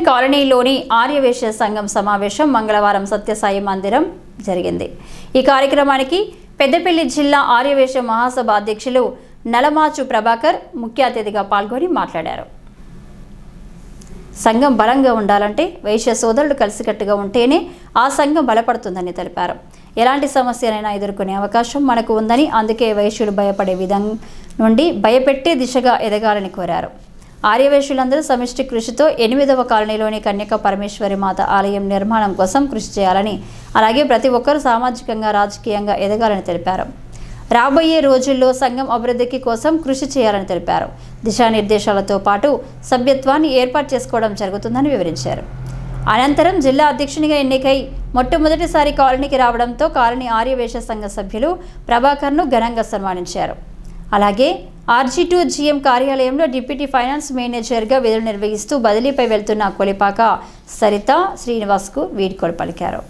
కాలనీలోని ఆర్యవేశ్య సంఘం సమావేశం మంగళవారం సత్యసాయి మందిరం జరిగింది. ఈ కార్యక్రమానికి పెద్దపల్లి జిల్లా ఆర్యవేశ్య మహాసభ అధ్యక్షులు నలమాచు ప్రభాకర్ ముఖ్య అతిథిగా పాల్గొని మాట్లాడారు. సంఘం బలంగా ఉండాలంటే వైశ్య సోదరులు కలిసికట్టుగా ఉంటేనే ఆ సంఘం బలపడుతుందని తెలిపారు. ఎలాంటి సమస్యనైనా ఎదుర్కొనే అవకాశం మనకు ఉందని, అందుకే వైశ్యులు భయపడే విధంగా నుండి భయపెట్టే దిశగా ఎదగాలని కోరారు. ఆర్యవేశ్యులందరూ సమిష్టి కృషితో 8వ కాలనీలోని కన్యక పరమేశ్వరి మాత ఆలయం నిర్మాణం కోసం కృషి చేయాలని, అలాగే ప్రతి ఒక్కరూ సామాజికంగా రాజకీయంగా ఎదగాలని తెలిపారు. రాబోయే రోజుల్లో సంఘం అభివృద్ధికి కోసం కృషి చేయాలని తెలిపారు. దిశానిర్దేశాలతో పాటు సభ్యత్వాన్ని ఏర్పాటు చేసుకోవడం జరుగుతుందని వివరించారు. అనంతరం జిల్లా అధ్యక్షునిగా ఎన్నికై మొట్టమొదటిసారి కాలనీకి రావడంతో కాలనీ ఆర్యవేశ్య సంఘ సభ్యులు ప్రభాకర్ను ఘనంగా సన్మానించారు. అలాగే RG2 GM కార్యాలయంలో డిప్యూటీ ఫైనాన్స్ మేనేజర్గా విధులు నిర్వహిస్తూ బదిలీపై వెళ్తున్న కొలిపాక సరిత శ్రీనివాస్కు వీడ్కోలు పలికారు.